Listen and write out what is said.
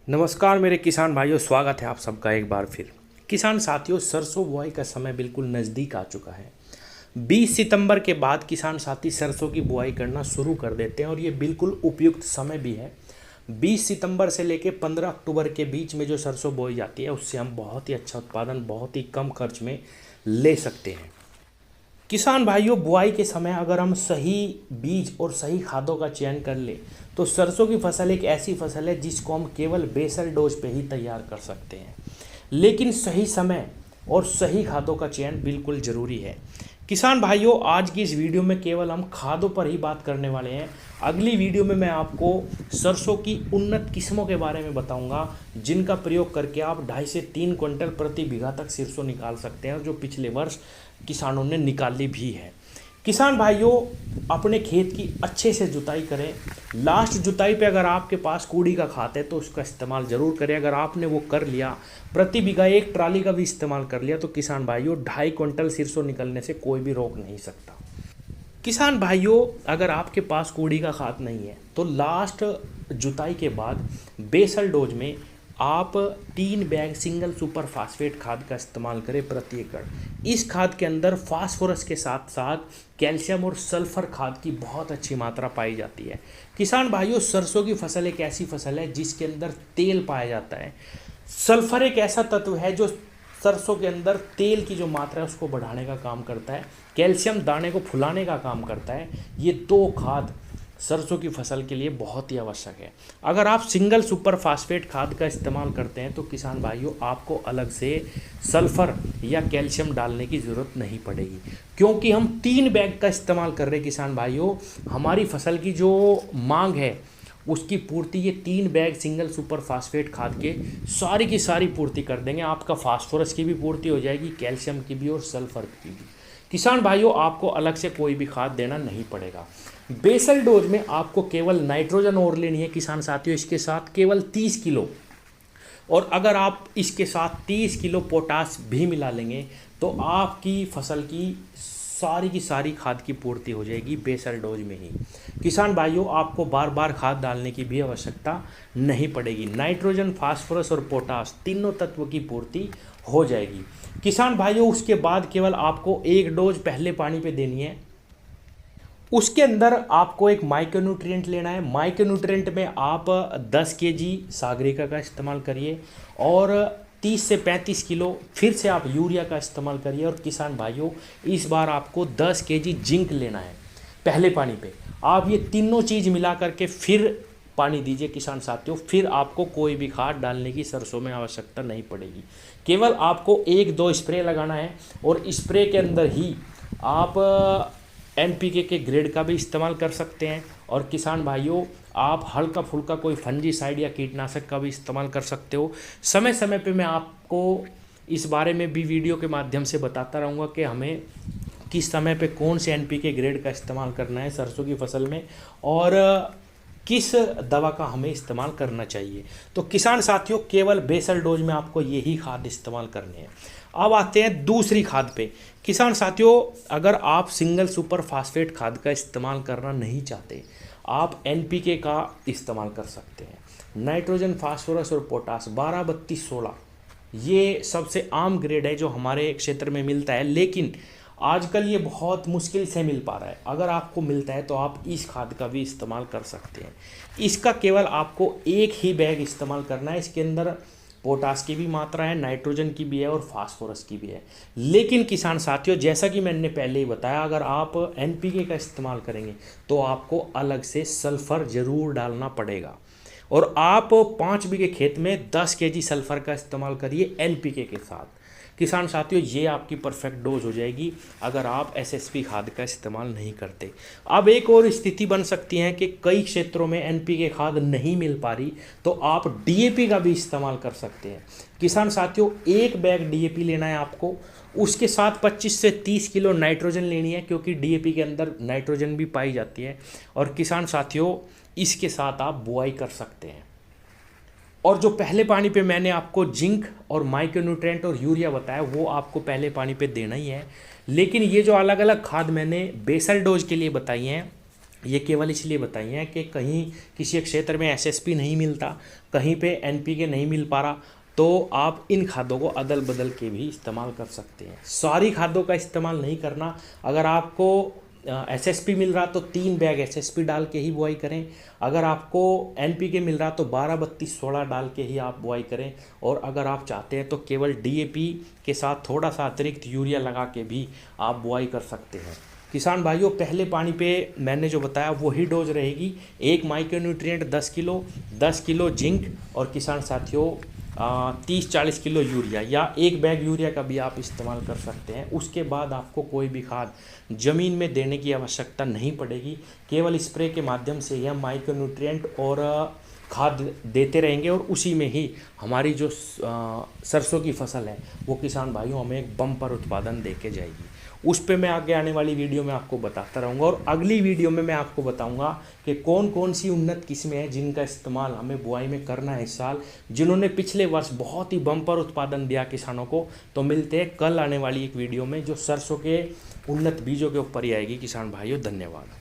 नमस्कार मेरे किसान भाइयों, स्वागत है आप सबका एक बार फिर। किसान साथियों, सरसों बुआई का समय बिल्कुल नज़दीक आ चुका है। 20 सितंबर के बाद किसान साथी सरसों की बुआई करना शुरू कर देते हैं और ये बिल्कुल उपयुक्त समय भी है। 20 सितंबर से लेकर 15 अक्टूबर के बीच में जो सरसों बोई जाती है उससे हम बहुत ही अच्छा उत्पादन बहुत ही कम खर्च में ले सकते हैं। किसान भाइयों, बुआई के समय अगर हम सही बीज और सही खादों का चयन कर ले तो सरसों की फसल एक ऐसी फसल है जिसको हम केवल बेसल डोज पे ही तैयार कर सकते हैं। लेकिन सही समय और सही खादों का चयन बिल्कुल ज़रूरी है। किसान भाइयों, आज की इस वीडियो में केवल हम खादों पर ही बात करने वाले हैं। अगली वीडियो में मैं आपको सरसों की उन्नत किस्मों के बारे में बताऊंगा जिनका प्रयोग करके आप 2.5 से 3 क्विंटल प्रति बीघा तक सरसों निकाल सकते हैं और जो पिछले वर्ष किसानों ने निकाली भी है। किसान भाइयों, अपने खेत की अच्छे से जुताई करें। लास्ट जुताई पे अगर आपके पास कूड़ी का खाद है तो उसका इस्तेमाल ज़रूर करें। अगर आपने वो कर लिया, प्रति बीघा 1 ट्राली का भी इस्तेमाल कर लिया तो किसान भाइयों 2.5 क्विंटल सरसों निकलने से कोई भी रोक नहीं सकता। किसान भाइयों, अगर आपके पास कूड़ी का खाद नहीं है तो लास्ट जुताई के बाद बेसल डोज में आप 3 बैग सिंगल सुपर फास्फेट खाद का इस्तेमाल करें प्रति एकड़। इस खाद के अंदर फास्फोरस के साथ साथ कैल्शियम और सल्फर खाद की बहुत अच्छी मात्रा पाई जाती है। किसान भाइयों, सरसों की फसल एक ऐसी फसल है जिसके अंदर तेल पाया जाता है। सल्फर एक ऐसा तत्व है जो सरसों के अंदर तेल की जो मात्रा है उसको बढ़ाने का काम करता है। कैल्शियम दाने को फुलाने का काम करता है। ये 2 खाद सरसों की फसल के लिए बहुत ही आवश्यक है। अगर आप सिंगल सुपर फास्फेट खाद का इस्तेमाल करते हैं तो किसान भाइयों आपको अलग से सल्फर या कैल्शियम डालने की ज़रूरत नहीं पड़ेगी, क्योंकि हम 3 बैग का इस्तेमाल कर रहे हैं। किसान भाइयों, हमारी फसल की जो मांग है उसकी पूर्ति ये 3 बैग सिंगल सुपर फास्फेट खाद के सारी की सारी पूर्ति कर देंगे। आपका फास्फोरस की भी पूर्ति हो जाएगी, कैल्शियम की भी और सल्फर की भी। किसान भाइयों, आपको अलग से कोई भी खाद देना नहीं पड़ेगा। बेसल डोज में आपको केवल नाइट्रोजन और लेनी है किसान साथियों, इसके साथ केवल 30 किलो। और अगर आप इसके साथ 30 किलो पोटास भी मिला लेंगे तो आपकी फसल की सारी खाद की पूर्ति हो जाएगी बेसल डोज में ही। किसान भाइयों, आपको बार बार खाद डालने की भी आवश्यकता नहीं पड़ेगी। नाइट्रोजन, फास्फोरस और पोटास तीनों तत्व की पूर्ति हो जाएगी। किसान भाइयों, उसके बाद केवल आपको 1 डोज पहले पानी पे देनी है। उसके अंदर आपको एक माइक्रोन्यूट्रिएंट लेना है। माइक्रोन्यूट्रिएंट में आप 10 केजी सागरिका का इस्तेमाल करिए और 30 से 35 किलो फिर से आप यूरिया का इस्तेमाल करिए। और किसान भाइयों, इस बार आपको 10 केजी जिंक लेना है पहले पानी पे। आप ये तीनों चीज़ मिला करके फिर पानी दीजिए किसान साथियों। फिर आपको कोई भी खाद डालने की सरसों में आवश्यकता नहीं पड़ेगी। केवल आपको 1-2 स्प्रे लगाना है और स्प्रे के अंदर ही आप NPK के ग्रेड का भी इस्तेमाल कर सकते हैं। और किसान भाइयों, आप हल्का फुल्का कोई फंजीसाइड या कीटनाशक का भी इस्तेमाल कर सकते हो। समय समय पे मैं आपको इस बारे में भी वीडियो के माध्यम से बताता रहूँगा कि हमें किस समय पे कौन से NPK ग्रेड का इस्तेमाल करना है सरसों की फसल में और किस दवा का हमें इस्तेमाल करना चाहिए। तो किसान साथियों, केवल बेसल डोज में आपको यही खाद इस्तेमाल करने हैं। अब आते हैं दूसरी खाद पे। किसान साथियों, अगर आप सिंगल सुपर फास्फेट खाद का इस्तेमाल करना नहीं चाहते, आप NPK का इस्तेमाल कर सकते हैं। नाइट्रोजन, फास्फोरस और पोटास 12, 32, 16 ये सबसे आम ग्रेड है जो हमारे क्षेत्र में मिलता है, लेकिन आजकल ये बहुत मुश्किल से मिल पा रहा है। अगर आपको मिलता है तो आप इस खाद का भी इस्तेमाल कर सकते हैं। इसका केवल आपको 1 ही बैग इस्तेमाल करना है। इसके अंदर पोटास की भी मात्रा है, नाइट्रोजन की भी है और फास्फोरस की भी है। लेकिन किसान साथियों, जैसा कि मैंने पहले ही बताया, अगर आप NPK का इस्तेमाल करेंगे तो आपको अलग से सल्फर ज़रूर डालना पड़ेगा। और आप 5 बीघे खेत में 10 केजी सल्फर का इस्तेमाल करिए NPK के साथ। किसान साथियों, ये आपकी परफेक्ट डोज हो जाएगी अगर आप SSP खाद का इस्तेमाल नहीं करते। अब एक और स्थिति बन सकती है कि कई क्षेत्रों में NPK खाद नहीं मिल पा रही तो आप DAP का भी इस्तेमाल कर सकते हैं। किसान साथियों, 1 बैग DAP लेना है आपको। उसके साथ 25 से 30 किलो नाइट्रोजन लेनी है, क्योंकि DAP के अंदर नाइट्रोजन भी पाई जाती है। और किसान साथियों, इसके साथ आप बुआई कर सकते हैं। और जो पहले पानी पे मैंने आपको जिंक और माइक्रोन्यूट्रिएंट और यूरिया बताया वो आपको पहले पानी पे देना ही है। लेकिन ये जो अलग अलग खाद मैंने बेसल डोज के लिए बताई हैं ये केवल इसलिए बताई हैं कि कहीं किसी एक क्षेत्र में एसएसपी नहीं मिलता, कहीं पे एनपीके नहीं मिल पा रहा, तो आप इन खादों को अदल बदल के भी इस्तेमाल कर सकते हैं। सारी खादों का इस्तेमाल नहीं करना। अगर आपको एसएसपी मिल रहा तो 3 बैग एसएसपी डाल के ही बुआई करें। अगर आपको एनपीके मिल रहा तो 12-32-16 डाल के ही आप बुआई करें। और अगर आप चाहते हैं तो केवल डीएपी के साथ थोड़ा सा अतिरिक्त यूरिया लगा के भी आप बुआई कर सकते हैं। किसान भाइयों, पहले पानी पे मैंने जो बताया वही डोज रहेगी। 1 माइक्रोन्यूट्रिएंट 10 किलो, 10 किलो जिंक, और किसान साथियों 30-40 किलो यूरिया या 1 बैग यूरिया का भी आप इस्तेमाल कर सकते हैं। उसके बाद आपको कोई भी खाद ज़मीन में देने की आवश्यकता नहीं पड़ेगी। केवल स्प्रे के माध्यम से ही हम माइक्रोन्यूट्रिएंट और खाद देते रहेंगे, और उसी में ही हमारी जो सरसों की फसल है वो किसान भाइयों हमें एक बम्पर उत्पादन दे के जाएगी। उस पे मैं आगे आने वाली वीडियो में आपको बताता रहूँगा, और अगली वीडियो में मैं आपको बताऊँगा कि कौन कौन सी उन्नत किस्में हैं जिनका इस्तेमाल हमें बुआई में करना है इस साल, जिन्होंने पिछले वर्ष बहुत ही बम्पर उत्पादन दिया किसानों को। तो मिलते हैं कल आने वाली एक वीडियो में जो सरसों के उन्नत बीजों के ऊपर ही आएगी। किसान भाइयों, धन्यवाद।